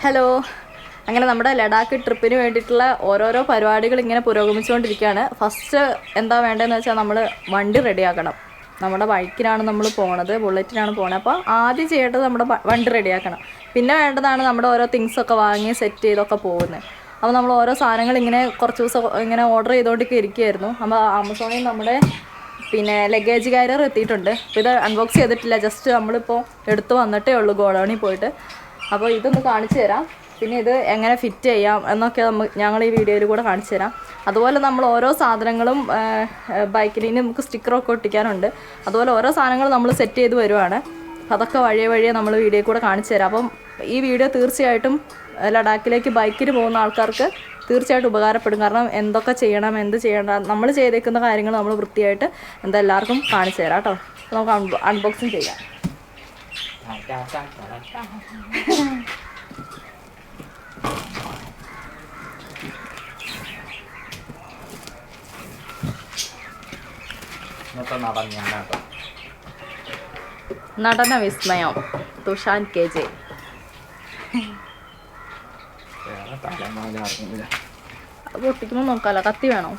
Hello. അങ്ങനെ നമ്മുടെ ലഡാക്ക് ട്രിപ്പിന് വേണ്ടിയിട്ടുള്ള ഓരോരോ പരിപാടികൾ ഇങ്ങനെ പുരോഗമിച്ചുകൊണ്ടിരിക്കുകയാണ്. ഫസ്റ്റ് എന്താ വേണ്ടതെന്ന് വെച്ചാൽ നമ്മൾ വണ്ടി റെഡിയാക്കണം. നമ്മുടെ ബൈക്കിനാണ് നമ്മൾ പോണത്, ബുള്ളറ്റിനാണ് പോണത്. അപ്പോൾ ആദ്യം ചെയ്യേണ്ടത് നമ്മുടെ വണ്ടി റെഡിയാക്കണം. പിന്നെ വേണ്ടതാണ് നമ്മുടെ ഓരോ തിങ്സൊക്കെ വാങ്ങി സെറ്റ് ചെയ്തൊക്കെ പോകുന്നത്. അപ്പോൾ നമ്മൾ ഓരോ സാധനങ്ങൾ ഇങ്ങനെ കുറച്ച് ദിവസം ഇങ്ങനെ ഓർഡർ ചെയ്തുകൊണ്ടൊക്കെ ഇരിക്കുകയായിരുന്നു. അപ്പോൾ ആമസോണിൽ നമ്മുടെ ലഗേജ് കാരിയർ എത്തിയിട്ടുണ്ട്. അപ്പോൾ ഇത് അൺബോക്സ് ചെയ്തിട്ടില്ല, ജസ്റ്റ് നമ്മളിപ്പോൾ എടുത്ത് വന്നിട്ടേ ഉള്ളൂ ഗോഡൗണിൽ പോയിട്ട്. അപ്പോൾ ഇതൊന്ന് കാണിച്ചു തരാം. പിന്നെ ഇത് എങ്ങനെ ഫിറ്റ് ചെയ്യാം എന്നൊക്കെ ഞങ്ങൾ ഈ വീഡിയോയിൽ കൂടെ കാണിച്ചു തരാം. അതുപോലെ നമ്മൾ ഓരോ സാധനങ്ങളും ബൈക്കിന് നമുക്ക് സ്റ്റിക്കറൊക്കെ ഒട്ടിക്കാനുണ്ട്. അതുപോലെ ഓരോ സാധനങ്ങളും നമ്മൾ സെറ്റ് ചെയ്ത് വരുവാണ്. അതൊക്കെ വഴിയെ നമ്മൾ വീഡിയോയിൽ കൂടെ കാണിച്ചു തരാം. അപ്പം ഈ വീഡിയോ തീർച്ചയായിട്ടും ലഡാക്കിലേക്ക് ബൈക്കിന് പോകുന്ന ആൾക്കാർക്ക് തീർച്ചയായിട്ടും ഉപകാരപ്പെടും. കാരണം എന്തൊക്കെ ചെയ്യണം, എന്ത് ചെയ്യണം, നമ്മൾ ചെയ്തേക്കുന്ന കാര്യങ്ങൾ നമ്മൾ വൃത്തിയായിട്ട് എല്ലാവർക്കും കാണിച്ചു തരാം കേട്ടോ. നമുക്ക് അൺബോക്സിങ് ചെയ്യാം. നടന വിസ്മയം തുഷാൻ KJ. പൊട്ടിക്കുമ്പോൾ നോക്കാലോ. കത്തി വേണോ?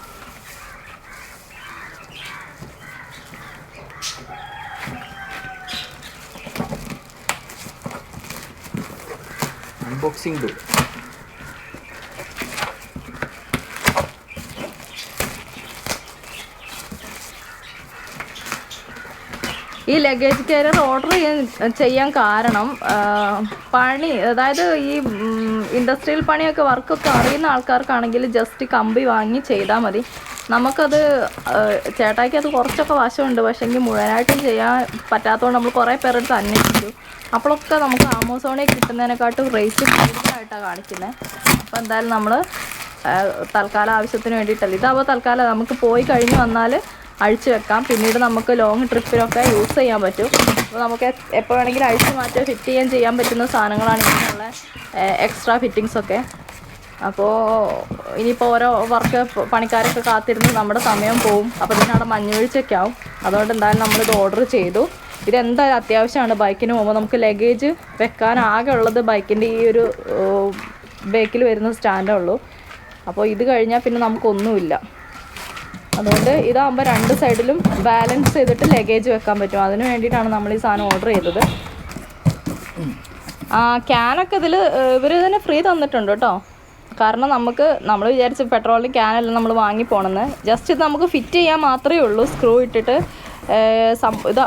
Unboxing do. ഈ ലഗേജ് കാരിയർ ഓർഡർ ചെയ്യാൻ കാരണം അതായത് ഈ ഇൻഡസ്ട്രിയൽ പണിയൊക്കെ വർക്കൊക്കെ അറിയുന്ന ആൾക്കാർക്കാണെങ്കിൽ ജസ്റ്റ് കമ്പി വാങ്ങി ചെയ്താൽ മതി. നമുക്കത് ചേട്ടായിക്ക് അത് കുറച്ചൊക്കെ വശമുണ്ട്, പക്ഷേങ്കിൽ മുഴുവനായിട്ടും ചെയ്യാൻ പറ്റാത്തതുകൊണ്ട് നമ്മൾ കുറേ പേരെടുത്ത് അന്വേഷിച്ചു. അപ്പോഴൊക്കെ നമുക്ക് ആമസോണിൽ കിട്ടുന്നതിനെക്കാട്ടും റേറ്റ് കൂടുതലായിട്ടാണ് കാണിക്കുന്നത്. അപ്പോൾ എന്തായാലും നമ്മൾ തൽക്കാലം ആവശ്യത്തിന് വേണ്ടിയിട്ടല്ല ഇതാകുമ്പോൾ തൽക്കാലം നമുക്ക് പോയി കഴിഞ്ഞ് വന്നാൽ അഴിച്ചു വെക്കാം. പിന്നീട് നമുക്ക് ലോങ് ട്രിപ്പിനൊക്കെ യൂസ് ചെയ്യാൻ പറ്റും. അപ്പോൾ നമുക്ക് എപ്പോൾ വേണമെങ്കിലും അഴിച്ച് മാറ്റി ഫിറ്റ് ചെയ്യാൻ പറ്റുന്ന സാധനങ്ങളാണ് ഇങ്ങനെയുള്ള എക്സ്ട്രാ ഫിറ്റിങ്സൊക്കെ. അപ്പോൾ ഇനിയിപ്പോൾ ഓരോ വർക്ക് പണിക്കാരൊക്കെ കാത്തിരുന്ന് നമ്മുടെ സമയം പോവും. അപ്പോൾ ഇതിനവിടെ മഞ്ഞുവീഴ്ചയൊക്കെ ആവും. അതുകൊണ്ട് എന്തായാലും നമ്മളിത് ഓർഡർ ചെയ്തു. ഇതെന്തായാലും അത്യാവശ്യമാണ്. ബൈക്കിന് പോകുമ്പോൾ നമുക്ക് ലഗേജ് വെക്കാൻ ആകെ ഉള്ളത് ബൈക്കിൻ്റെ ഈ ഒരു ബേക്കിൽ വരുന്ന സ്റ്റാൻഡേ ഉള്ളൂ. അപ്പോൾ ഇത് കഴിഞ്ഞാൽ പിന്നെ നമുക്കൊന്നുമില്ല. അതുകൊണ്ട് ഇതാകുമ്പോൾ രണ്ട് സൈഡിലും ബാലൻസ് ചെയ്തിട്ട് ലഗേജ് വെക്കാൻ പറ്റും. അതിന് വേണ്ടിയിട്ടാണ് നമ്മൾ ഈ സാധനം ഓർഡർ ചെയ്തത്. ക്യാനൊക്കെ ഇവർ തന്നെ ഫ്രീ തന്നിട്ടുണ്ട് കേട്ടോ. കാരണം നമ്മൾ വിചാരിച്ച് പെട്രോളിന് ക്യാനെല്ലാം നമ്മൾ വാങ്ങി പോകണമെന്ന്. ജസ്റ്റ് ഇത് നമുക്ക് ഫിറ്റ് ചെയ്യാൻ മാത്രമേ ഉള്ളൂ. സ്ക്രൂ ഇട്ടിട്ട് ഇത്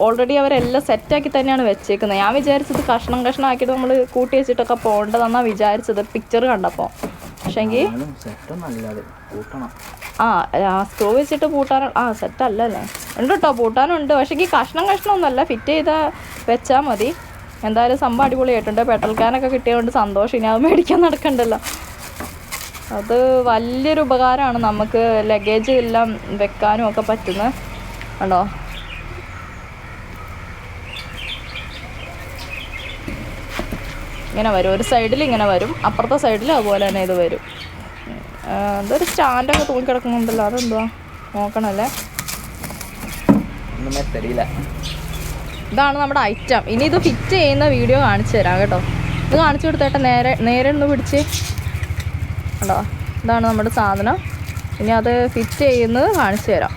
ഓൾറെഡി അവരെല്ലാം സെറ്റാക്കി തന്നെയാണ് വെച്ചേക്കുന്നത്. ഞാൻ വിചാരിച്ചത് കഷ്ണം ആക്കിയിട്ട് നമ്മൾ കൂട്ടി വെച്ചിട്ടൊക്കെ പോകേണ്ടതെന്നാണ് വിചാരിച്ചത് പിക്ചർ കണ്ടപ്പോൾ. പക്ഷേങ്കിൽ സ്ക്രൂ വെച്ചിട്ട് സെറ്റല്ലല്ലേ ഉണ്ട് കേട്ടോ, പൂട്ടാനുണ്ട്. പക്ഷേങ്കിൽ കഷ്ണമൊന്നുമല്ല, ഫിറ്റ് ചെയ്താൽ വെച്ചാൽ മതി. എന്തായാലും സംഭവം അടിപൊളിയായിട്ടുണ്ട്. പെട്രോൾ ക്യാനൊക്കെ കിട്ടിയതുകൊണ്ട് സന്തോഷം. ഇനി അത് മേടിക്കാൻ നടക്കണ്ടല്ലോ. അത് വലിയൊരു ഉപകാരമാണ് നമുക്ക് ലഗേജ് എല്ലാം വെക്കാനും ഒക്കെ പറ്റുന്നത്. കണ്ടോ, ഇങ്ങനെ വരും. ഒരു സൈഡിൽ ഇങ്ങനെ വരും, അപ്പുറത്തെ സൈഡിൽ അതുപോലെ തന്നെ ഇത് വരും. ഇതൊരു സ്റ്റാൻഡൊക്കെ തൂങ്ങിക്കിടക്കുന്നുണ്ടല്ലോ, അതെന്തുവാ നോക്കണല്ലേ. ഇതാണ് നമ്മുടെ ഐറ്റം. ഇനി ഇത് ഫിറ്റ് ചെയ്യുന്ന വീഡിയോ കാണിച്ചു തരാം കേട്ടോ. ഇത് കാണിച്ചു കൊടുത്തേട്ടെ. നേരെ ഒന്ന് പിടിച്ച് കേട്ടോ. ഇതാണ് നമ്മുടെ സാധനം. ഇനി അത് ഫിറ്റ് ചെയ്യുന്നത് കാണിച്ചു തരാം.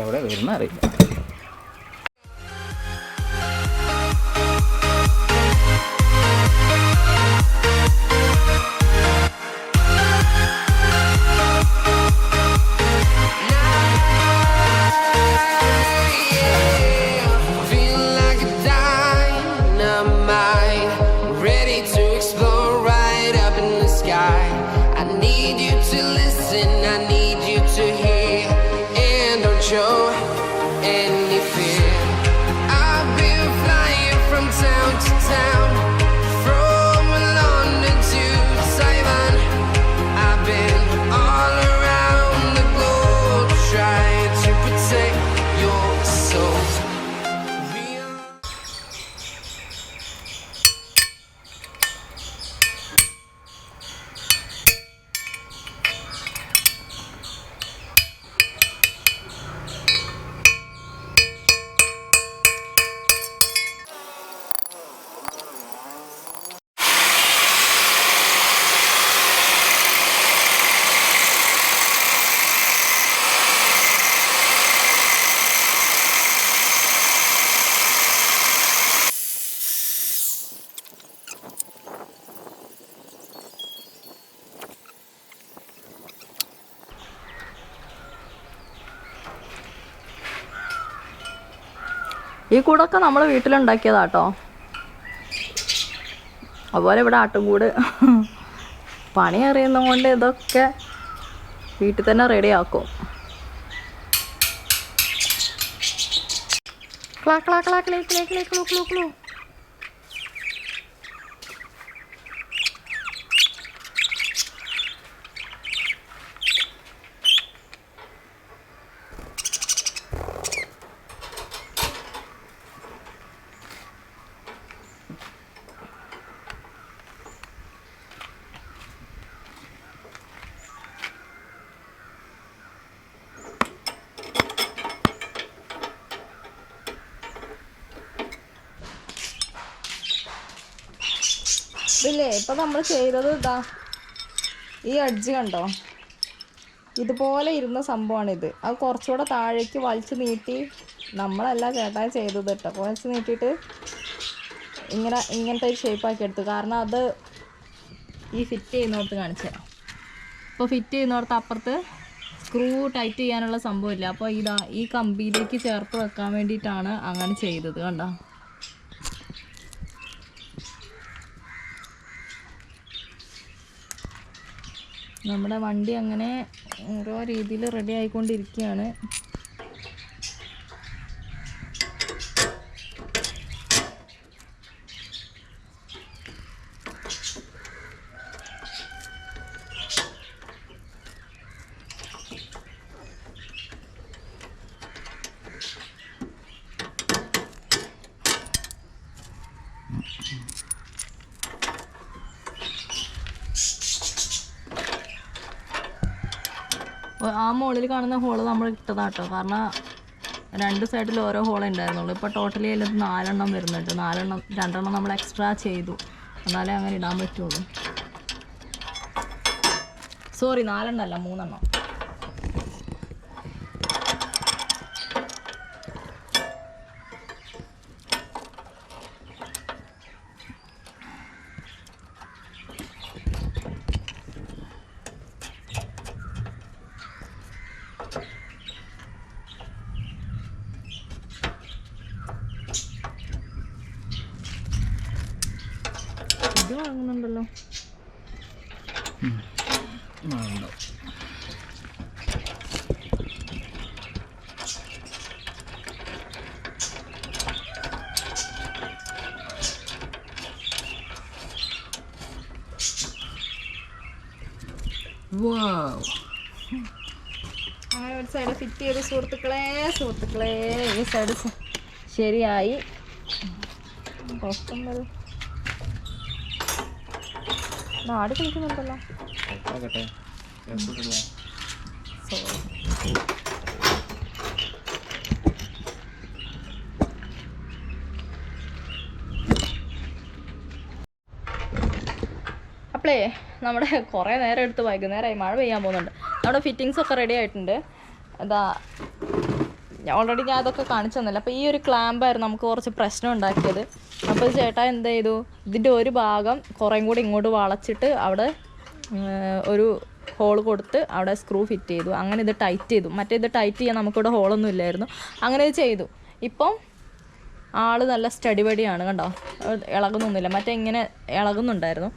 എവിടെ വരുന്ന അറിയില്ല. Show and ഈ കൂടൊക്കെ നമ്മൾ വീട്ടിലുണ്ടാക്കിയതാട്ടോ. അതുപോലെ ഇവിടെ ആട്ടുംകൂട്. പണി അറിയുന്നതുകൊണ്ട് ഇതൊക്കെ വീട്ടിൽ തന്നെ റെഡിയാക്കും. ക്ലാ ക്ലാ ക്ലാ clay clay clay clue clue clue. ഇല്ലേ ഇപ്പം നമ്മൾ ചെയ്തത് ഇതാ ഈ അഡ്ജ് കണ്ടോ, ഇതുപോലെ ഇരുന്ന സംഭവമാണിത്. അത് കുറച്ചുകൂടെ താഴേക്ക് വലിച്ചു നീട്ടി, നമ്മളല്ല ചേട്ടായി ചെയ്തത് കേട്ടോ, വലിച്ചു നീട്ടിയിട്ട് ഇങ്ങനത്തെ ഒരു ഷേപ്പാക്കി എടുത്തു. കാരണം അത് ഈ ഫിറ്റ് ചെയ്യുന്നിടത്ത് കാണിച്ചു തരാം. ഇപ്പോൾ ഫിറ്റ് ചെയ്യുന്നിടത്ത് അപ്പുറത്ത് സ്ക്രൂ ടൈറ്റ് ചെയ്യാനുള്ള സംഭവമില്ല. അപ്പോൾ ഇതാ ഈ കമ്പിയിലേക്ക് ചേർത്ത് വെക്കാൻ വേണ്ടിയിട്ടാണ് അങ്ങനെ ചെയ്തത്. കണ്ടോ, നമ്മുടെ വണ്ടി അങ്ങനെ ഓരോ രീതിയിൽ റെഡി ആയിക്കൊണ്ടിരിക്കുകയാണ്. ആ മുകളിൽ കാണുന്ന ഹോള് നമ്മൾ ഇട്ടതാട്ടോ. കാരണം 2 സൈഡിൽ ഓരോ ഹോളേ ഉണ്ടായിരുന്നുള്ളൂ. ഇപ്പോൾ ടോട്ടലി അതിൽ 4 എണ്ണം വരുന്നുണ്ട്. 2 എണ്ണം നമ്മൾ എക്സ്ട്രാ ചെയ്തു, എന്നാലേ അങ്ങനെ ഇടാൻ പറ്റുള്ളൂ. സോറി, 4 എണ്ണം അല്ല, 3 എണ്ണം. ഇത് വാങ്ങുന്നുണ്ടല്ലോ. അങ്ങനെ ഒരു സൈഡ് ഫിറ്റ് ചെയ്ത് സുഹൃത്തുക്കളെ, ഈ സൈഡ് ശരിയായി. നാട് കളിക്കുന്നുണ്ടല്ലോ. അപ്പോളേ നമ്മുടെ കുറേ നേരം എടുത്ത് വൈകുന്നേരമായി, മഴ പെയ്യാൻ പോകുന്നുണ്ട്. നമ്മുടെ ഫിറ്റിങ്സ് ഒക്കെ റെഡി ആയിട്ടുണ്ട്. എന്താ ഓൾറെഡി ഞാൻ അതൊക്കെ കാണിച്ചു തന്നില്ല. അപ്പോൾ ഈ ഒരു ക്ലാമ്പായിരുന്നു നമുക്ക് കുറച്ച് പ്രശ്നം ഉണ്ടാക്കിയത്. അപ്പോൾ ചേട്ടാ എന്ത് ചെയ്തു, ഇതിൻ്റെ ഒരു ഭാഗം കുറേയും കൂടി ഇങ്ങോട്ട് വളച്ചിട്ട് അവിടെ ഒരു ഹോൾ കൊടുത്ത് അവിടെ സ്ക്രൂ ഫിറ്റ് ചെയ്തു. അങ്ങനെ ഇത് ടൈറ്റ് ചെയ്തു. മറ്റേ ഇത് ടൈറ്റ് ചെയ്യാൻ നമുക്കിവിടെ ഹോളൊന്നും ഇല്ലായിരുന്നു. അങ്ങനെ ഇത് ചെയ്തു. ഇപ്പം ആൾ നല്ല സ്റ്റഡി ബഡിയാണ്, കണ്ടോ, ഇളകുന്നൊന്നുമില്ല. മറ്റേ ഇങ്ങനെ ഇളകുന്നുണ്ടായിരുന്നു.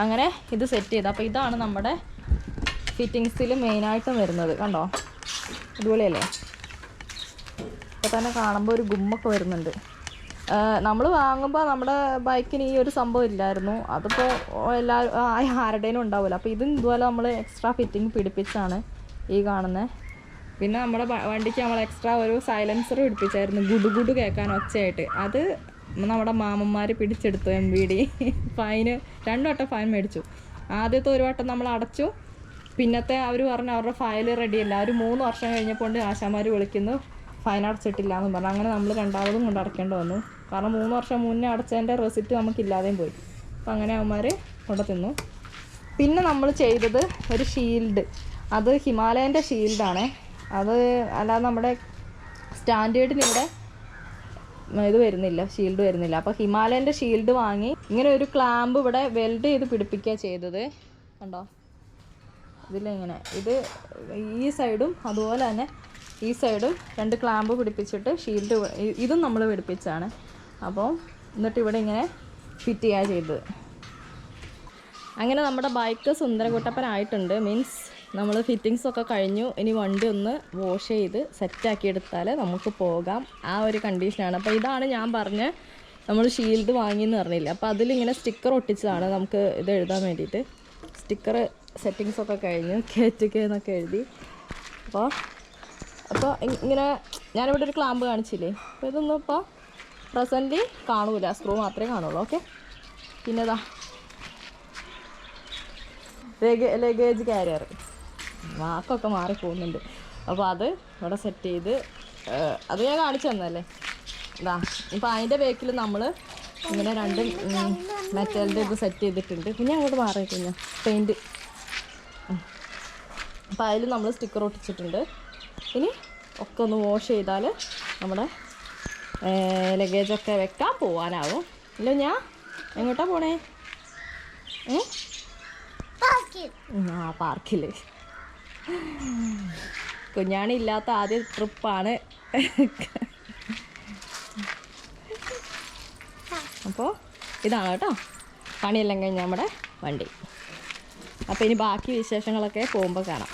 അങ്ങനെ ഇത് സെറ്റ് ചെയ്തു. അപ്പോൾ ഇതാണ് നമ്മുടെ ഫിറ്റിങ്സിൽ മെയിനായിട്ടും വരുന്നത്. കണ്ടോ, അടിപൊളിയല്ലേ? ഇപ്പോൾ തന്നെ കാണുമ്പോൾ ഒരു ഗുമ്മൊക്കെ വരുന്നുണ്ട്. നമ്മൾ വാങ്ങുമ്പോൾ നമ്മുടെ ബൈക്കിന് ഈ ഒരു സംഭവം ഇല്ലായിരുന്നു. അതിപ്പോൾ ആരുടേനും ഉണ്ടാവില്ല. അപ്പോൾ ഇതും ഇതുപോലെ നമ്മൾ എക്സ്ട്രാ ഫിറ്റിംഗ് പിടിപ്പിച്ചാണ് ഈ കാണുന്നത്. പിന്നെ നമ്മുടെ വണ്ടിക്ക് നമ്മൾ എക്സ്ട്രാ ഒരു സൈലൻസർ പിടിപ്പിച്ചായിരുന്നു, ഗുഡു കേൾക്കാൻ ഒച്ചയായിട്ട്. അത് നമ്മുടെ മാമന്മാർ പിടിച്ചെടുത്തു. MVD ഫൈന് 2 വട്ടം ഫൈൻ മേടിച്ചു. ആദ്യത്തെ ഒരു വട്ടം നമ്മൾ അടച്ചു. പിന്നത്തെ അവർ പറഞ്ഞു അവരുടെ ഫയൽ റെഡിയല്ല. അവർ 3 വർഷം കഴിഞ്ഞപ്പോൾ ആശാമാർ വിളിക്കുന്നു, ഫൈൻ അടച്ചിട്ടില്ല എന്ന് പറഞ്ഞു. അങ്ങനെ നമ്മൾ 2ാമതും കൊണ്ട് അടയ്ക്കേണ്ടി വന്നു. കാരണം 3 വർഷം മുന്നേ അടച്ചതിൻ്റെ റെസിപ്റ്റ് നമുക്കില്ലാതെയും പോയി. അപ്പോൾ അങ്ങനെ അവന്മാർ കൊണ്ട് തിന്നു. പിന്നെ നമ്മൾ ചെയ്തത് ഒരു ഷീൽഡ്. അത് ഹിമാലയൻ്റെ ഷീൽഡാണ്. അത് അല്ലാതെ നമ്മുടെ സ്റ്റാൻഡേർഡിന് ഇവിടെ ഇത് വരുന്നില്ല, ഷീൽഡ് വരുന്നില്ല. അപ്പോൾ ഹിമാലയൻ്റെ ഷീൽഡ് വാങ്ങി ഇങ്ങനെ ഒരു ക്ലാമ്പ് ഇവിടെ വെൽഡ് ചെയ്ത് പിടിപ്പിക്കുക ചെയ്തത്. കണ്ടോ, ഇതിലിങ്ങനെ ഇത് ഈ സൈഡും അതുപോലെ തന്നെ ഈ സൈഡും 2 ക്ലാമ്പ് പിടിപ്പിച്ചിട്ട് ഷീൽഡ് ഇതും നമ്മൾ പിടിപ്പിച്ചാണ്. അപ്പോൾ എന്നിട്ട് ഇവിടെ ഇങ്ങനെ ഫിറ്റ് ചെയ്യുക ചെയ്തത്. അങ്ങനെ നമ്മുടെ ബൈക്ക് സുന്ദരകുട്ടപ്പനായിട്ടുണ്ട്. മീൻസ് നമ്മൾ ഫിറ്റിങ്സൊക്കെ കഴിഞ്ഞു. ഇനി വണ്ടി ഒന്ന് വാഷ് ചെയ്ത് സെറ്റാക്കി എടുത്താൽ നമുക്ക് പോകാം. ആ ഒരു കണ്ടീഷനാണ്. അപ്പോൾ ഇതാണ് ഞാൻ പറഞ്ഞ നമ്മൾ ഷീൽഡ് വാങ്ങിയെന്ന് പറഞ്ഞില്ല. അപ്പോൾ അതിലിങ്ങനെ സ്റ്റിക്കർ ഒട്ടിച്ചതാണ് നമുക്ക് ഇത് എഴുതാൻ വേണ്ടിയിട്ട്. സ്റ്റിക്കർ സെറ്റിങ്സൊക്കെ കഴിഞ്ഞു. K2K എന്നൊക്കെ എഴുതി. അപ്പോൾ ഇങ്ങനെ ഞാനിവിടെ ഒരു ക്ലാമ്പ് കാണിച്ചില്ലേ. അപ്പോൾ ഇതൊന്നും ഇപ്പോൾ പ്രസൻ്റ്ലി കാണൂല, സ്ക്രൂ മാത്രമേ കാണുള്ളൂ. ഓക്കെ. പിന്നെ ഇതാ ലഗേജ് ക്യാരിയർ, വാക്കൊക്കെ മാറിപ്പോകുന്നുണ്ട്. അപ്പോൾ അത് ഇവിടെ സെറ്റ് ചെയ്ത് അത് ഞാൻ കാണിച്ചു തന്നല്ലേ. ഇതാ ഇപ്പോൾ അതിൻ്റെ ബേക്കിൽ നമ്മൾ ഇങ്ങനെ 2 മെറ്റലിൻ്റെ ഇത് സെറ്റ് ചെയ്തിട്ടുണ്ട്. പിന്നെ അങ്ങോട്ട് മാറി കഴിഞ്ഞാൽ പെയിൻറ്റ്. അപ്പോൾ അതിൽ നമ്മൾ സ്റ്റിക്കർ ഒട്ടിച്ചിട്ടുണ്ട്. ഇനി ഒക്കെ ഒന്ന് വാഷ് ചെയ്താൽ നമ്മുടെ ലഗേജൊക്കെ വെക്കാൻ പോകാനാവും. ഇല്ല ഞാൻ എങ്ങോട്ടാണ് പോണേ? പാർക്കിൽ. കുഞ്ഞാണി ഇല്ലാത്ത ആദ്യ ട്രിപ്പാണ്. അപ്പോൾ ഇതാണ് കേട്ടോ പണിയെല്ലാം കഴിഞ്ഞ് നമ്മുടെ വണ്ടി. അപ്പോൾ ഇനി ബാക്കി വിശേഷങ്ങളൊക്കെ പോകുമ്പോൾ കാണാം.